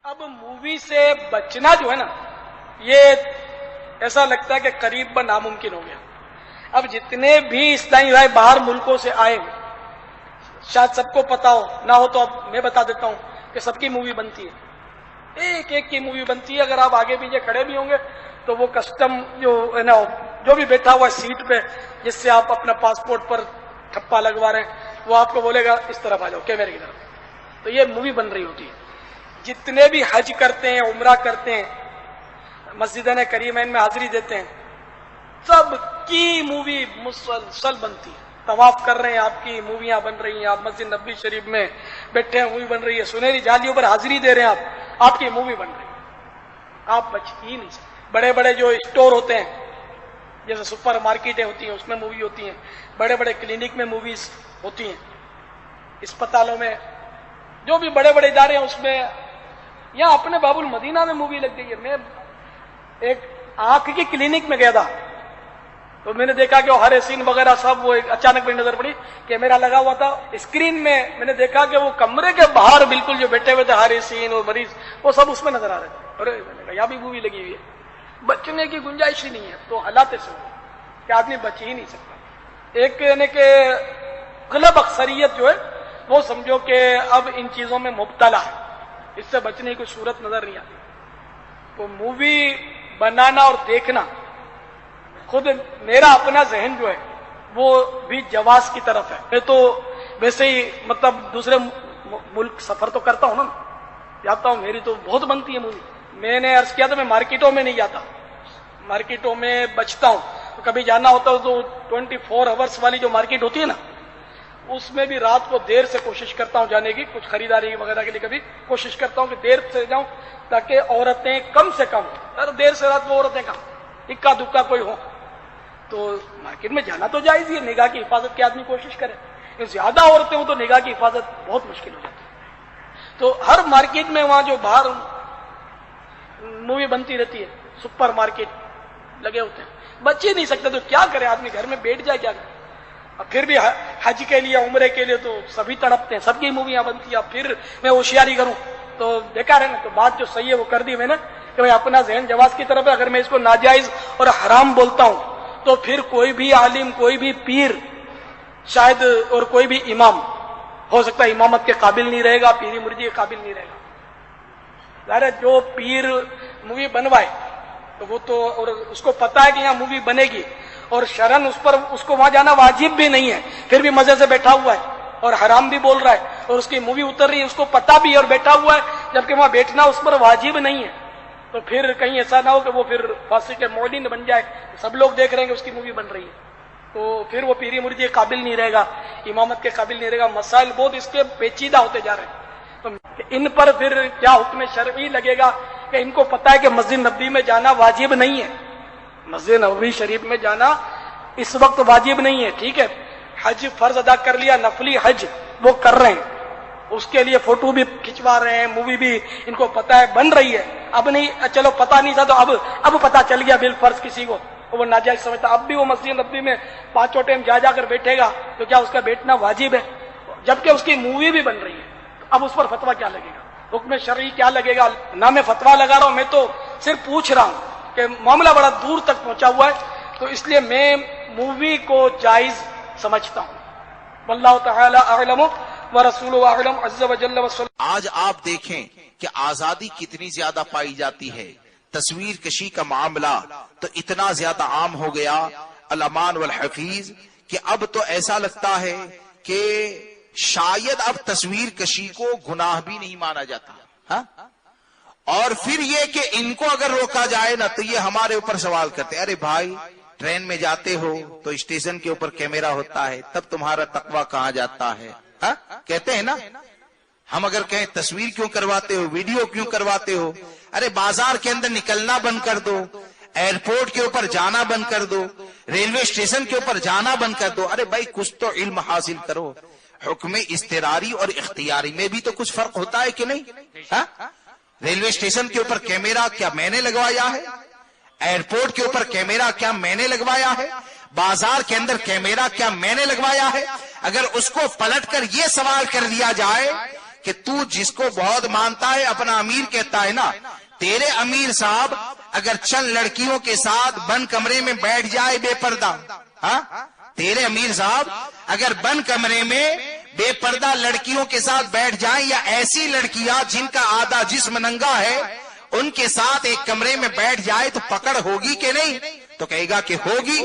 اب مووی سے بچنا جو ہے نا، یہ ایسا لگتا ہے کہ قریب ناممکن ہو گیا. اب جتنے بھی اسلامی بھائی باہر ملکوں سے آئے ہیں، شاید سب کو پتا ہو، نہ ہو تو اب میں بتا دیتا ہوں کہ سب کی مووی بنتی ہے، ایک ایک کی مووی بنتی ہے. اگر آپ آگے پیچھے کھڑے بھی ہوں گے تو وہ کسٹم جو ہے نا، جو بھی بیٹھا ہوا ہے سیٹ پہ جس سے آپ اپنا پاسپورٹ پر ٹھپا لگوا رہے ہیں، وہ آپ کو بولے گا اس طرف آ جاؤ، کیمرے کی طرف. تو یہ مووی بن رہی ہوتی ہے. جتنے بھی حج کرتے ہیں، عمرہ کرتے ہیں، مسجدین کریمین میں حاضری دیتے ہیں، سب کی مووی مسلسل بنتی ہے. طواف کر رہے ہیں، آپ کی موویاں بن رہی ہیں. آپ مسجد نبوی شریف میں بیٹھے ہیں، مووی بن رہی ہے. سنہری جالیوں پر حاضری دے رہے ہیں آپ کی مووی بن رہی ہے. آپ بچ ہی نہیں سکتے. بڑے بڑے جو اسٹور ہوتے ہیں، جیسے سپر مارکیٹیں ہوتی ہیں، اس میں مووی ہوتی ہیں. بڑے بڑے کلینک میں موویز ہوتی ہیں. اسپتالوں میں جو بھی بڑے بڑے ادارے ہیں اس میں. یہاں اپنے باب المدینہ میں مووی لگ گئی ہے. میں ایک آنکھ کی کلینک میں گیا تھا تو میں نے دیکھا کہ وہ ہر سین وغیرہ سب، وہ اچانک میری نظر پڑی، کیمرہ لگا ہوا تھا اسکرین میں. میں نے دیکھا کہ وہ کمرے کے باہر بالکل جو بیٹھے ہوئے تھے ہر سین اور مریض، وہ سب اس میں نظر آ رہے تھے. ارے میں نے کہا یہاں بھی مووی لگی ہوئی ہے. بچنے کی گنجائش ہی نہیں ہے. تو حالات سے کہ آدمی بچ ہی نہیں سکتا. ایک یعنی کہ غلب اکثریت جو ہے وہ سمجھو کہ اب ان چیزوں میں مبتلا ہے. اس سے بچنے کی کوئی صورت نظر نہیں آتی. تو مووی بنانا اور دیکھنا، خود میرا اپنا ذہن جو ہے وہ بھی جواز کی طرف ہے. میں تو ویسے ہی مطلب دوسرے ملک سفر تو کرتا ہوں نا، جاتا ہوں، میری تو بہت بنتی ہے مووی. میں نے عرض کیا تھا میں مارکیٹوں میں نہیں جاتا، مارکیٹوں میں بچتا ہوں. کبھی جانا ہوتا ہے تو 24 آورس والی جو مارکیٹ ہوتی ہے نا، اس میں بھی رات کو دیر سے کوشش کرتا ہوں جانے کی. کچھ خریداری وغیرہ کے لیے کبھی کوشش کرتا ہوں کہ دیر سے جاؤں تاکہ عورتیں کم سے کم ہو. دیر سے رات کو عورتیں کم، اکا دکا کوئی ہو. تو مارکیٹ میں جانا تو جائز ہی ہے، نگاہ کی حفاظت کی آدمی کوشش کرے. زیادہ عورتیں ہوں تو نگاہ کی حفاظت بہت مشکل ہو جاتی ہے. تو ہر مارکیٹ میں وہاں جو باہر مووی بنتی رہتی ہے، سپر مارکیٹ لگے ہوتے ہیں، بچ ہی نہیں سکتے. تو کیا کرے آدمی، گھر میں بیٹھ جائے کیا کرے. اب پھر بھی حج کے لیے عمرے کے لیے تو سبھی تڑپتے ہیں، سب کی موویاں بنتی ہیں. اب پھر میں ہوشیاری کروں تو بیکار ہے نا. تو بات جو صحیح ہے وہ کر دی میں نے کہ میں اپنا ذہن جواز کی طرف ہے. اگر میں اس کو ناجائز اور حرام بولتا ہوں تو پھر کوئی بھی عالم، کوئی بھی پیر شاید اور کوئی بھی امام ہو سکتا ہے امامت کے قابل نہیں رہے گا، پیری مرجی کے قابل نہیں رہے گا. ظاہر ہے جو پیر مووی بنوائے تو وہ تو، اور اس کو پتا ہے کہ یہاں مووی بنے گی اور شرن اس پر اس کو وہاں جانا واجب بھی نہیں ہے، پھر بھی مزے سے بیٹھا ہوا ہے اور حرام بھی بول رہا ہے اور اس کی مووی اتر رہی ہے، اس کو پتا بھی اور بیٹھا ہوا ہے، جبکہ وہاں بیٹھنا اس پر واجب نہیں ہے. تو پھر کہیں ایسا نہ ہو کہ وہ پھر فاسق معلن بن جائے، سب لوگ دیکھ رہے ہیں کہ اس کی مووی بن رہی ہے، تو پھر وہ پیری مرجی کے قابل نہیں رہے گا، امامت کے قابل نہیں رہے گا. مسائل بہت اس کے پیچیدہ ہوتے جا رہے ہیں. تو ان پر پھر کیا حکم شرعی لگے گا کہ ان کو پتا ہے کہ مسجد نبوی میں جانا واجب نہیں ہے. مسجد نبوی شریف میں جانا اس وقت واجب نہیں ہے. ٹھیک ہے، حج فرض ادا کر لیا، نفلی حج وہ کر رہے ہیں، اس کے لیے فوٹو بھی کھنچوا رہے ہیں، مووی بھی ان کو پتا ہے بن رہی ہے. اب نہیں، چلو پتا نہیں تھا تو اب پتا چل گیا بالفرض کسی کو، وہ ناجائز سمجھتا. اب بھی وہ مسجد نبوی میں پانچوں ٹائم جا کر بیٹھے گا تو کیا اس کا بیٹھنا واجب ہے؟ جبکہ اس کی مووی بھی بن رہی ہے. اب اس پر فتویٰ کیا لگے گا، حکم شرعی کیا لگے گا؟ نہ میں فتویٰ لگا رہا ہوں، میں تو صرف پوچھ رہا ہوں کہ معاملہ بڑا دور تک پہنچا ہوا ہے. تو اس لیے میں مووی کو جائز سمجھتا ہوں. واللہ تعالی اعلم ورسول اعلم عز وجل وصلی. آج آپ دیکھیں کہ آزادی کتنی زیادہ پائی جاتی ہے. تصویر کشی کا معاملہ تو اتنا زیادہ عام ہو گیا، الامان والحفیظ، کہ اب تو ایسا لگتا ہے کہ شاید اب تصویر کشی کو گناہ بھی نہیں مانا جاتا. ہاں، اور پھر یہ کہ ان کو اگر روکا جائے نا تو یہ ہمارے اوپر سوال کرتے، ارے بھائی ٹرین میں جاتے ہو تو اسٹیشن کے اوپر کیمرہ ہوتا ہے، تب تمہارا تقویٰ کہاں جاتا ہے؟ ہاں کہتے ہیں نا. ہم اگر کہیں تصویر کیوں کرواتے ہو، ویڈیو کیوں کرواتے ہو؟ ارے بازار کے اندر نکلنا بند کر دو، ایئرپورٹ کے اوپر جانا بند کر دو، ریلوے اسٹیشن کے اوپر جانا بند کر دو. ارے بھائی کچھ تو علم حاصل کرو. حکم اضطراری اور اختیاری میں بھی تو کچھ فرق ہوتا ہے کہ نہیں؟ ہاں، ریلوے اسٹیشن کے اوپر کیمرہ کیا میں نے لگوایا ہے؟ ایئرپورٹ کے اوپر کیمرہ کیا میں نے لگوایا ہے؟ بازار کے اندر کیمرہ کیا میں نے لگوایا ہے؟ اگر اس کو پلٹ کر یہ سوال کر دیا جائے کہ تو جس کو بہت مانتا ہے اپنا امیر کہتا ہے نا، تیرے امیر صاحب اگر چند لڑکیوں کے ساتھ بند کمرے میں بیٹھ جائے بے پردہ، ہاں تیرے امیر صاحب اگر بند کمرے میں بے پردہ لڑکیوں کے ساتھ بیٹھ جائیں، یا ایسی لڑکیاں جن کا آدھا جسم ننگا ہے ان کے ساتھ ایک کمرے میں بیٹھ جائے تو پکڑ ہوگی کہ نہیں؟ تو کہے گا کہ ہوگی۔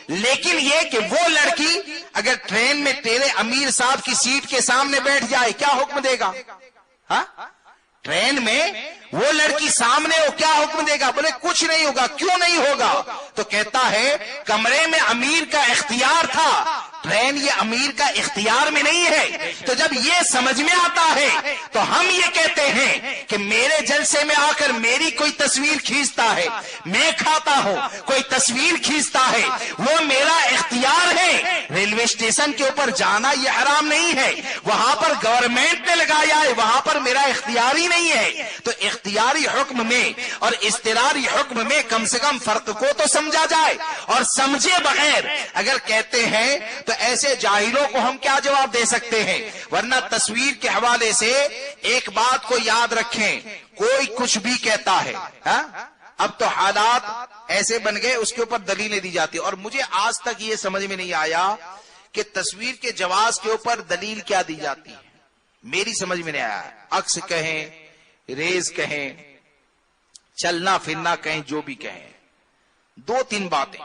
لیکن یہ کہ وہ لڑکی اگر ٹرین میں تیرے امیر صاحب کی سیٹ کے سامنے بیٹھ جائے کیا حکم دے گا؟ ہاں ٹرین میں وہ لڑکی سامنے ہو کیا حکم دے گا؟ بولے کچھ نہیں ہوگا۔ کیوں نہیں ہوگا؟ تو کہتا ہے کمرے میں امیر کا اختیار تھا، ٹرین یہ امیر کا اختیار میں نہیں ہے۔ تو جب یہ سمجھ میں آتا ہے تو ہم یہ کہتے ہیں کہ میرے جلسے میں آ کر میری کوئی تصویر کھینچتا ہے، میں کھاتا ہوں، کوئی تصویر کھینچتا ہے، وہ میرا اختیار ہے۔ ریلوے اسٹیشن کے اوپر جانا یہ حرام نہیں ہے، وہاں پر گورنمنٹ نے لگایا ہے، وہاں پر میرا اختیار ہی نہیں ہے۔ تو اختیاری حکم میں اور اضطراری حکم میں کم سے کم فرق کو تو سمجھا جائے، اور سمجھے بغیر اگر کہتے ہیں تو ایسے جاہلوں کو ہم کیا جواب دے سکتے ہیں؟ ورنہ تصویر کے حوالے سے ایک بات کو یاد رکھیں، کوئی کچھ بھی کہتا ہے، اب تو حالات ایسے بن گئے اس کے اوپر دلیلیں دی جاتی ہیں، اور مجھے آج تک یہ سمجھ میں نہیں آیا کہ تصویر کے جواز کے اوپر دلیل کیا دی جاتی ہے، میری سمجھ میں نہیں آیا۔ عکس کہیں، ریز کہیں، چلنا پھرنا کہیں، جو بھی کہیں، دو تین باتیں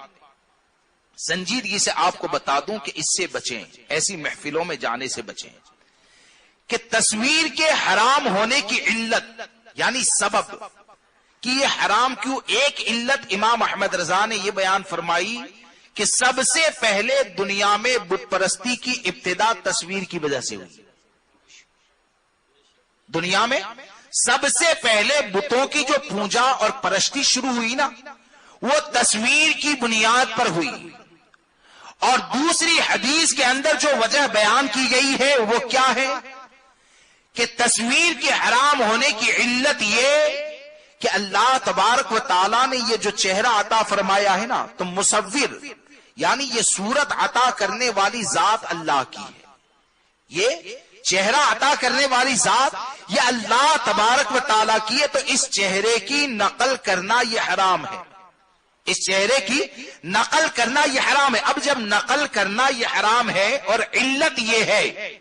سنجیدگی سے آپ کو بتا دوں کہ اس سے بچیں، ایسی محفلوں میں جانے سے بچیں کہ تصویر کے حرام ہونے کی علت یعنی سبب کہ یہ حرام کیوں، ایک علت امام احمد رضا نے یہ بیان فرمائی کہ سب سے پہلے دنیا میں بت پرستی کی ابتدا تصویر کی وجہ سے ہوئی۔ دنیا میں سب سے پہلے بتوں کی جو پوجا اور پرستی شروع ہوئی نا، وہ تصویر کی بنیاد پر ہوئی۔ اور دوسری حدیث کے اندر جو وجہ بیان کی گئی ہے وہ کیا ہے کہ تصویر کے حرام ہونے کی علت یہ کہ اللہ تبارک و تعالیٰ نے یہ جو چہرہ عطا فرمایا ہے نا، تو مصور یعنی یہ صورت عطا کرنے والی ذات اللہ کی ہے، یہ چہرہ عطا کرنے والی ذات یہ اللہ تبارک و تعالیٰ کی ہے، تو اس چہرے کی نقل کرنا یہ حرام ہے، اس چہرے کی نقل کرنا یہ حرام ہے۔ اب جب نقل کرنا یہ حرام ہے اور علت یہ ہے،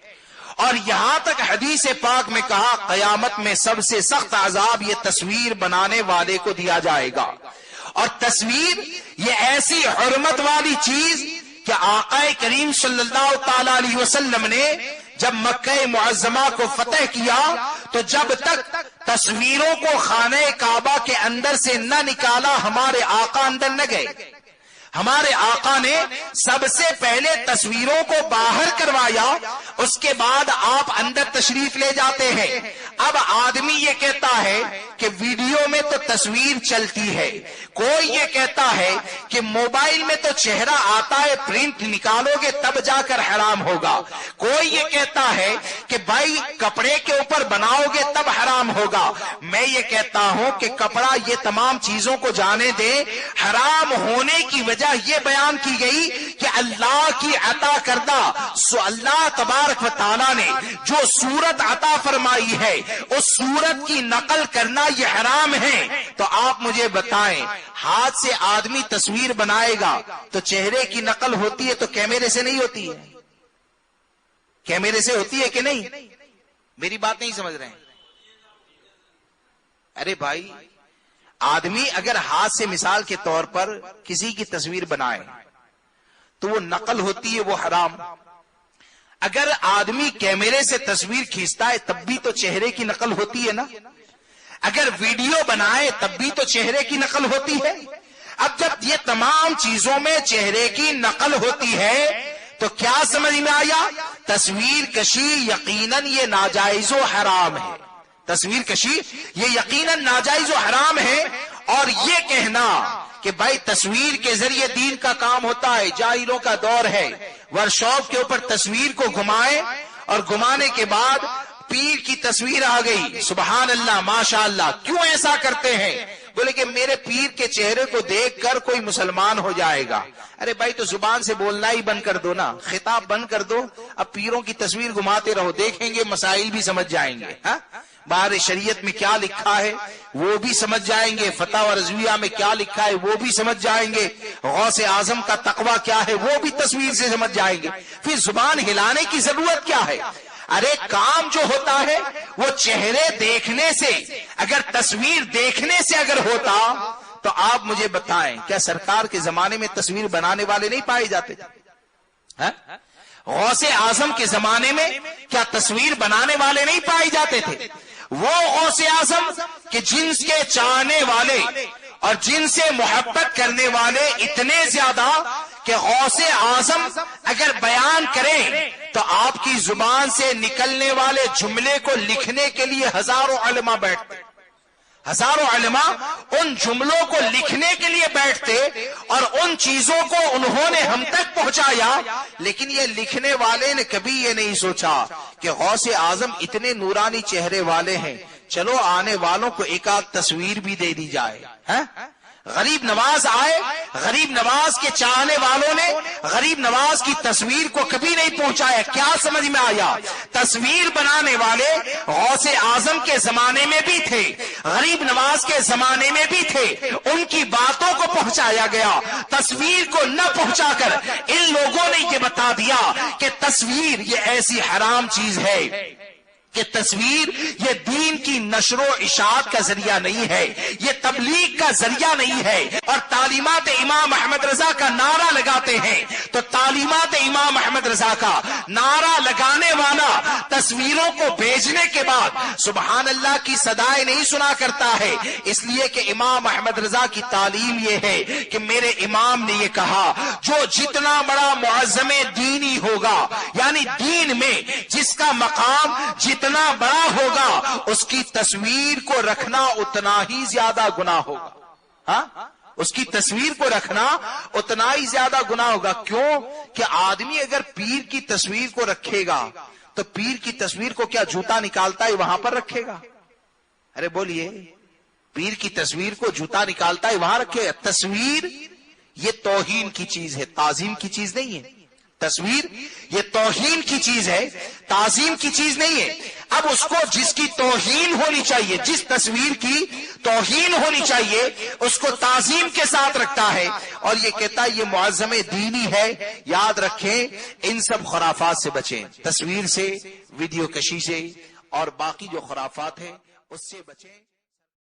اور یہاں تک حدیث پاک میں کہا قیامت میں سب سے سخت عذاب یہ تصویر بنانے والے کو دیا جائے گا، اور تصویر یہ ایسی حرمت والی چیز کہ آقا کریم صلی اللہ تعالی علیہ وسلم نے جب مکہ معظمہ کو فتح کیا تو جب تک تصویروں کو خانہ کعبہ کے اندر سے نہ نکالا ہمارے آقا اندر نہ گئے۔ ہمارے آقا نے سب سے پہلے تصویروں کو باہر کروایا، اس کے بعد آپ اندر تشریف لے جاتے ہیں۔ اب آدمی یہ کہتا ہے کہ ویڈیو میں تو تصویر چلتی ہے، کوئی یہ کہتا ہے کہ موبائل میں تو چہرہ آتا ہے، پرنٹ نکالو گے تب جا کر حرام ہوگا، کوئی یہ کہتا ہے کہ بھائی کپڑے کے اوپر بناؤ گے تب حرام ہوگا۔ میں یہ کہتا ہوں کہ کپڑا یہ تمام چیزوں کو جانے دیں، حرام ہونے کی وجہ یہ بیان کی گئی کہ اللہ کی عطا کردہ اللہ تبارک و تعالیٰ نے جو صورت عطا فرمائی ہے اس صورت کی نقل کرنا یہ حرام ہے۔ تو آپ مجھے بتائیں، ہاتھ سے آدمی تصویر بنائے گا تو چہرے کی نقل ہوتی ہے تو کیمرے سے نہیں ہوتی ہے؟ کیمرے سے ہوتی ہے کہ نہیں؟ میری بات نہیں سمجھ رہے ہیں؟ ارے بھائی، آدمی اگر ہاتھ سے مثال کے طور پر کسی کی تصویر بنائے تو وہ نقل ہوتی ہے، وہ حرام۔ اگر آدمی کیمرے سے تصویر کھینچتا ہے تب بھی تو چہرے کی نقل ہوتی ہے نا، اگر ویڈیو بنائے تب بھی تو چہرے کی نقل ہوتی ہے۔ اب جب یہ تمام چیزوں میں چہرے کی نقل ہوتی ہے تو کیا سمجھ میں آیا؟ تصویر کشی یقیناً یہ ناجائز و حرام ہے، تصویر کشی یہ یقیناً ناجائز و حرام ہے۔ اور یہ کہنا کہ بھائی تصویر کے ذریعے دین کا کام ہوتا ہے، جاہلوں کا دور ہے، ورکشاپ کے اوپر تصویر کو گھمائے اور گھمانے کے بعد پیر کی تصویر آ گئی، سبحان اللہ ماشاء اللہ، کیوں ایسا کرتے ہیں؟ بولے کہ میرے پیر کے چہرے کو دیکھ کر کوئی مسلمان ہو جائے گا. ارے بھائی تو زبان سے بولنا ہی بند کر دو نا, خطاب بند کر دو. اب پیروں کی تصویر گھماتے رہو, دیکھیں گے مسائل بھی سمجھ جائیں گے. ہاں, باہر شریعت میں کیا لکھا ہے وہ بھی سمجھ جائیں گے, فتح و رضویہ میں کیا لکھا ہے وہ بھی سمجھ جائیں گے, غوث اعظم کا تقوی کیا ہے وہ بھی تصویر سے سمجھ جائیں گے. پھر زبان ہلانے کی ضرورت کیا ہے؟ ارے کام جو ہوتا ہے وہ چہرے دیکھنے سے, اگر تصویر دیکھنے سے اگر ہوتا تو آپ مجھے بتائیں کیا سرکار کے زمانے میں تصویر بنانے والے نہیں پائے جاتے؟ غوث اعظم کے زمانے میں کیا تصویر بنانے والے نہیں پائے جاتے تھے؟ وہ غوث اعظم کہ جن کے چاہنے والے اور جن سے محبت کرنے والے اتنے زیادہ کہ غوث اعظم اگر بیان کریں تو آپ کی زبان سے نکلنے والے جملے کو لکھنے کے لیے ہزاروں علماء بیٹھتے, ہزاروں علماء ان جملوں کو لکھنے کے لیے بیٹھتے, اور ان چیزوں کو انہوں نے ہم تک پہنچایا. لیکن یہ لکھنے والے نے کبھی یہ نہیں سوچا کہ غوث اعظم اتنے نورانی چہرے والے ہیں, چلو آنے والوں کو ایک آدھ تصویر بھی دے دی جائے. غریب نواز آئے, غریب نواز کے چاہنے والوں نے غریب نواز کی تصویر کو کبھی نہیں پہنچایا. کیا سمجھ میں آیا؟ تصویر بنانے والے غوث اعظم کے زمانے میں بھی تھے, غریب نواز کے زمانے میں بھی تھے, ان کی باتوں کو پہنچایا گیا. تصویر کو نہ پہنچا کر ان لوگوں نے یہ بتا دیا کہ تصویر یہ ایسی حرام چیز ہے کہ تصویر یہ دین کی نشر و اشاعت کا ذریعہ نہیں ہے, یہ تبلیغ کا ذریعہ نہیں ہے. اور تعلیمات امام احمد رضا کا نعرہ لگاتے ہیں تو تعلیمات امام احمد رضا کا نعرہ لگانے والا تصویروں کو بھیجنے کے بعد سبحان اللہ کی صدائیں نہیں سنا کرتا ہے, اس لیے کہ امام احمد رضا کی تعلیم یہ ہے کہ میرے امام نے یہ کہا جو جتنا بڑا معظم دینی ہوگا, یعنی دین میں جس کا مقام اتنا بڑا ہوگا اس کی تصویر کو رکھنا اتنا ہی زیادہ گناہ ہوگا. ہاں, اس کی تصویر کو رکھنا اتنا ہی زیادہ گناہ ہوگا. کیوں کہ آدمی اگر پیر کی تصویر کو رکھے گا تو پیر کی تصویر کو کیا جوتا نکالتا ہے وہاں پر رکھے گا؟ ارے بولیے, پیر کی تصویر کو جوتا نکالتا ہے وہاں رکھے گا؟ تصویر یہ توہین کی چیز ہے, تعظیم کی چیز نہیں ہے. تصویر یہ توہین کی چیز ہے, تعظیم کی چیز نہیں ہے. اب اس کو جس کی توہین ہونی چاہیے, جس تصویر کی توہین ہونی چاہیے اس کو تعظیم کے ساتھ رکھتا ہے اور یہ کہتا ہے یہ معظم دینی ہے. یاد رکھیں ان سب خرافات سے بچیں, تصویر سے, ویڈیو کشی سے اور باقی جو خرافات ہیں اس سے بچیں.